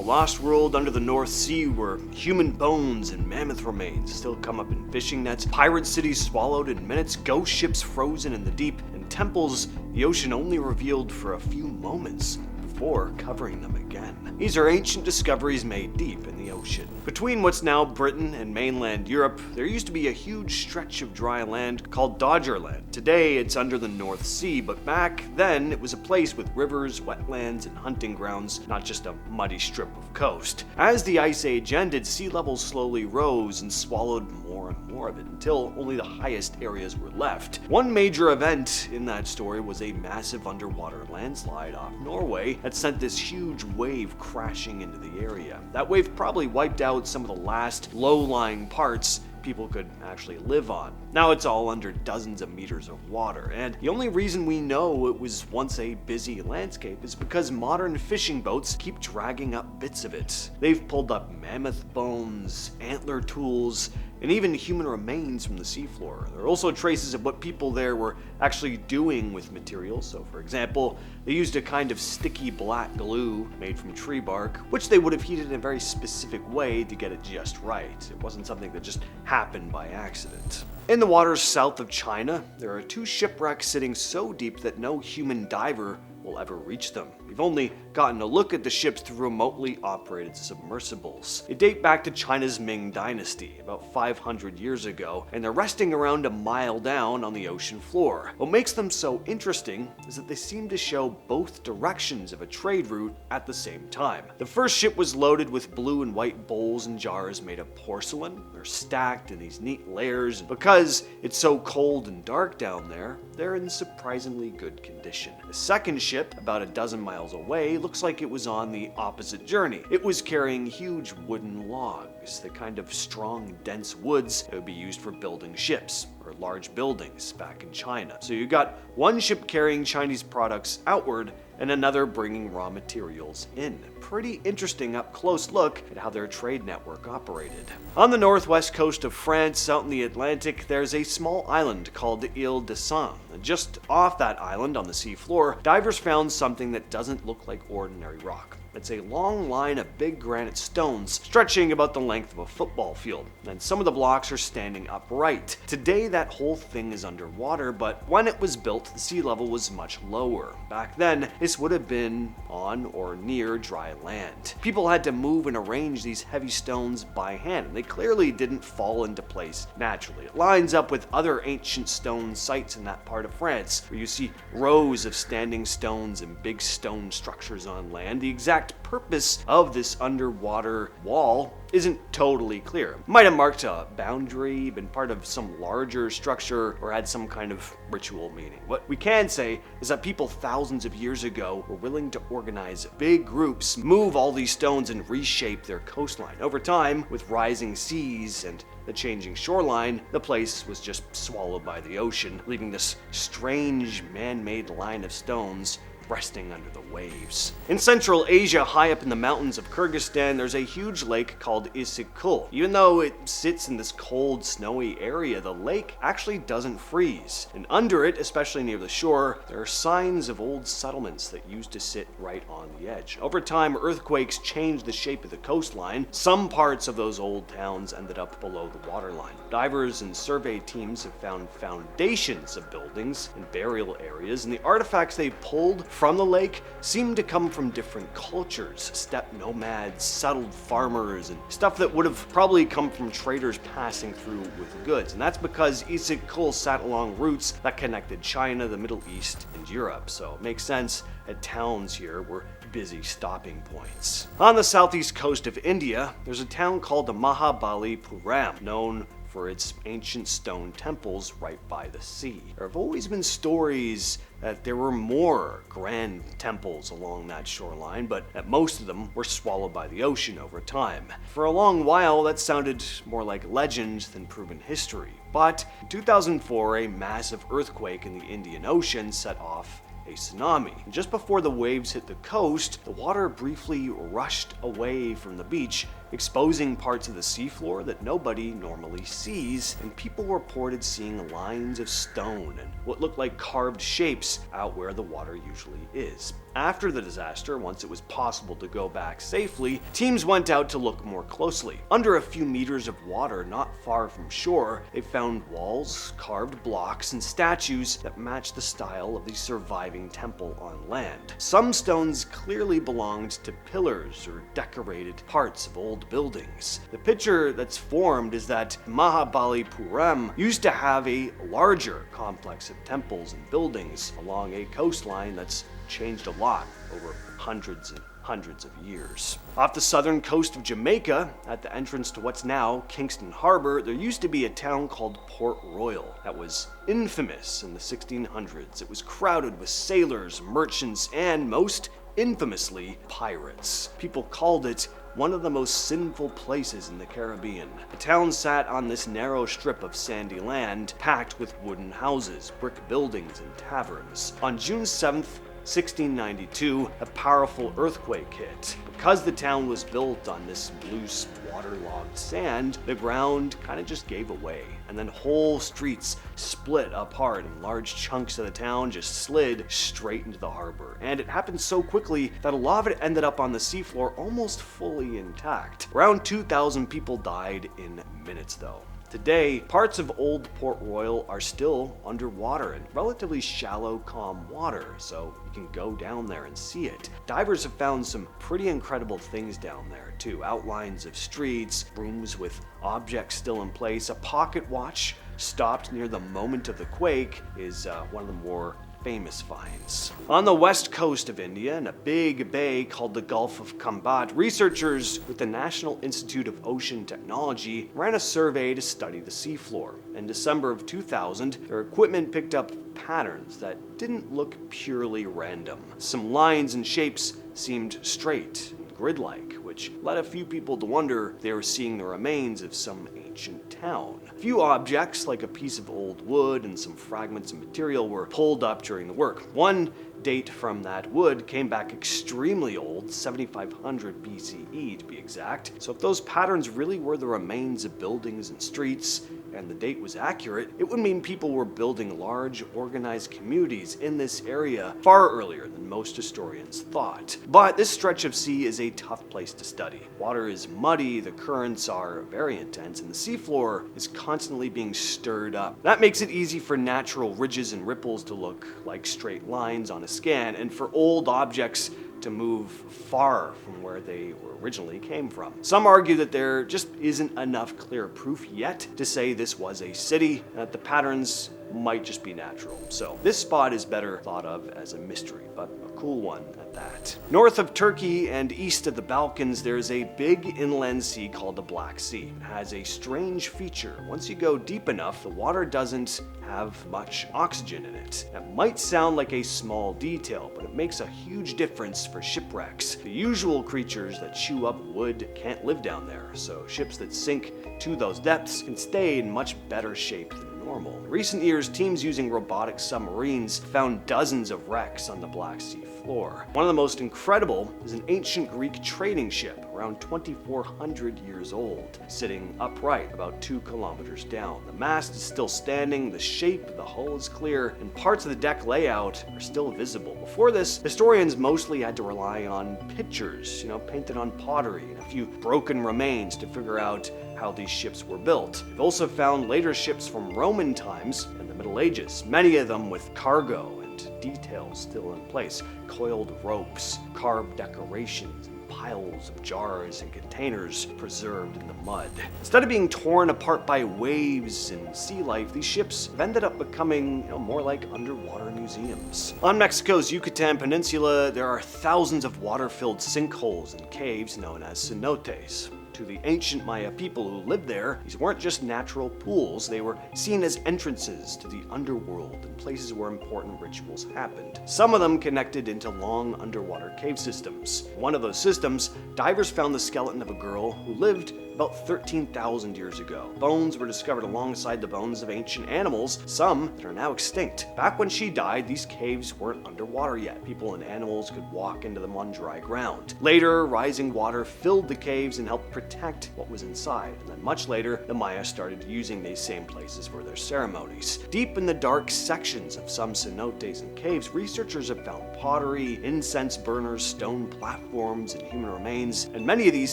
A lost world under the North Sea where human bones and mammoth remains still come up in fishing nets, pirate cities swallowed in minutes, ghost ships frozen in the deep, and temples the ocean only revealed for a few moments before covering them again. These are ancient discoveries made deep in the ocean. Between what's now Britain and mainland Europe, there used to be a huge stretch of dry land called Doggerland. Today it's under the North Sea, but back then it was a place with rivers, wetlands, and hunting grounds, not just a muddy strip of coast. As the Ice Age ended, sea levels slowly rose and swallowed more and more of it until only the highest areas were left. One major event in that story was a massive underwater landslide off Norway that sent this huge wave crashing into the area. That wave probably wiped out some of the last low-lying parts people could actually live on. Now it's all under dozens of meters of water, and the only reason we know it was once a busy landscape is because modern fishing boats keep dragging up bits of it. They've pulled up mammoth bones, antler tools, and even human remains from the seafloor. There are also traces of what people there were actually doing with materials. So for example, they used a kind of sticky black glue made from tree bark, which they would have heated in a very specific way to get it just right. It wasn't something that just happened by accident. In the waters south of China, there are 2 shipwrecks sitting so deep that no human diver will ever reach them. We've only gotten a look at the ships through remotely operated submersibles. They date back to China's Ming Dynasty, about 500 years ago, and they're resting around a mile down on the ocean floor. What makes them so interesting is that they seem to show both directions of a trade route at the same time. The first ship was loaded with blue and white bowls and jars made of porcelain. They're stacked in these neat layers, and because it's so cold and dark down there, they're in surprisingly good condition. The second ship, about a dozen miles away, looks like it was on the opposite journey. It was carrying huge wooden logs, the kind of strong, dense woods that would be used for building ships or large buildings back in China. So you got one ship carrying Chinese products outward and another bringing raw materials in. Pretty interesting up close look at how their trade network operated. On the northwest coast of France, out in the Atlantic, there's a small island called Ile de Saint. And just off that island on the seafloor, divers found something that doesn't look like ordinary rock. It's a long line of big granite stones stretching about the length of a football field, and some of the blocks are standing upright. Today that whole thing is underwater, but when it was built, the sea level was much lower. Back then, this would have been on or near dry land. People had to move and arrange these heavy stones by hand, and they clearly didn't fall into place naturally. It lines up with other ancient stone sites in that part of France, where you see rows of standing stones and big stone structures on land. The exact purpose of this underwater wall isn't totally clear. It might have marked a boundary, been part of some larger structure, or had some kind of ritual meaning. What we can say is that people thousands of years ago were willing to organize big groups, move all these stones, and reshape their coastline. Over time, with rising seas and the changing shoreline, the place was just swallowed by the ocean, leaving this strange man-made line of stones resting under the waves. In Central Asia, high up in the mountains of Kyrgyzstan, there's a huge lake called Issyk-Kul. Even though it sits in this cold, snowy area, the lake actually doesn't freeze. And under it, especially near the shore, there are signs of old settlements that used to sit right on the edge. Over time, earthquakes changed the shape of the coastline. Some parts of those old towns ended up below the waterline. Divers and survey teams have found foundations of buildings and burial areas, and the artifacts they pulled from the lake seem to come from different cultures, steppe nomads, settled farmers, and stuff that would have probably come from traders passing through with goods. And that's because Issyk-Kul sat along routes that connected China, the Middle East, and Europe. So it makes sense that towns here were busy stopping points. On the southeast coast of India, there's a town called Mahabalipuram, known for its ancient stone temples right by the sea. There have always been stories that there were more grand temples along that shoreline, but that most of them were swallowed by the ocean over time. For a long while, that sounded more like legend than proven history. But in 2004, a massive earthquake in the Indian Ocean set off a tsunami. And just before the waves hit the coast, the water briefly rushed away from the beach, exposing parts of the seafloor that nobody normally sees, and people reported seeing lines of stone and what looked like carved shapes out where the water usually is. After the disaster, once it was possible to go back safely, teams went out to look more closely. Under a few meters of water not far from shore, they found walls, carved blocks, and statues that matched the style of the surviving temple on land. Some stones clearly belonged to pillars or decorated parts of old buildings. The picture that's formed is that Mahabalipuram used to have a larger complex of temples and buildings along a coastline that's changed a lot over hundreds and hundreds of years. Off the southern coast of Jamaica, at the entrance to what's now Kingston Harbor, there used to be a town called Port Royal that was infamous in the 1600s. It was crowded with sailors, merchants, and most infamously, pirates. People called it one of the most sinful places in the Caribbean. The town sat on this narrow strip of sandy land, packed with wooden houses, brick buildings, and taverns. On June 7th, 1692, a powerful earthquake hit. Because the town was built on this loose, waterlogged sand, the ground kind of just gave away. And then whole streets split apart and large chunks of the town just slid straight into the harbor. And it happened so quickly that a lot of it ended up on the seafloor almost fully intact. Around 2,000 people died in minutes though. Today, parts of Old Port Royal are still underwater in relatively shallow, calm water, so you can go down there and see it. Divers have found some pretty incredible things down there too. Outlines of streets, rooms with objects still in place. A pocket watch stopped near the moment of the quake is one of the more famous finds. On the west coast of India, in a big bay called the Gulf of Khambhat, researchers with the National Institute of Ocean Technology ran a survey to study the seafloor. In December of 2000, their equipment picked up patterns that didn't look purely random. Some lines and shapes seemed straight and grid-like, which led a few people to wonder if they were seeing the remains of some ancient town. A few objects, like a piece of old wood and some fragments of material, were pulled up during the work. One date from that wood came back extremely old, 7500 BCE to be exact. So if those patterns really were the remains of buildings and streets, and the date was accurate, it would mean people were building large, organized communities in this area far earlier than most historians thought. But this stretch of sea is a tough place to study. Water is muddy, the currents are very intense, and the seafloor is constantly being stirred up. That makes it easy for natural ridges and ripples to look like straight lines on a scan, and for old objects to move far from where they originally came from. Some argue that there just isn't enough clear proof yet to say this was a city, and that the patterns might just be natural. So this spot is better thought of as a mystery, but a cool one at that. North of Turkey and east of the Balkans, there's a big inland sea called the Black Sea. It has a strange feature. Once you go deep enough, the water doesn't have much oxygen in it. That might sound like a small detail, but it makes a huge difference for shipwrecks. The usual creatures that chew up wood can't live down there, so ships that sink to those depths can stay in much better shape than normal. In recent years, teams using robotic submarines found dozens of wrecks on the Black Sea floor. One of the most incredible is an ancient Greek trading ship, around 2,400 years old, sitting upright about 2 kilometers down. The mast is still standing, the shape of the hull is clear, and parts of the deck layout are still visible. Before this, historians mostly had to rely on pictures, painted on pottery, and a few broken remains to figure out how these ships were built. They've also found later ships from Roman times and the Middle Ages, many of them with cargo and details still in place, coiled ropes, carved decorations, and piles of jars and containers preserved in the mud. Instead of being torn apart by waves and sea life, these ships have ended up becoming more like underwater museums. On Mexico's Yucatan Peninsula, there are thousands of water-filled sinkholes and caves known as cenotes. To the ancient Maya people who lived there, these weren't just natural pools, they were seen as entrances to the underworld and places where important rituals happened. Some of them connected into long underwater cave systems. One of those systems, divers found the skeleton of a girl who lived about 13,000 years ago. Bones were discovered alongside the bones of ancient animals, some that are now extinct. Back when she died, these caves weren't underwater yet. People and animals could walk into them on dry ground. Later, rising water filled the caves and helped protect what was inside. And then much later, the Maya started using these same places for their ceremonies. Deep in the dark sections of some cenotes and caves, researchers have found pottery, incense burners, stone platforms, and human remains, and many of these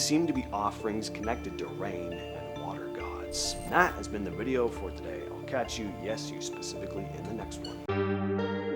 seem to be offerings connected to rain and water gods. And that has been the video for today. I'll catch you, yes, you specifically, in the next one.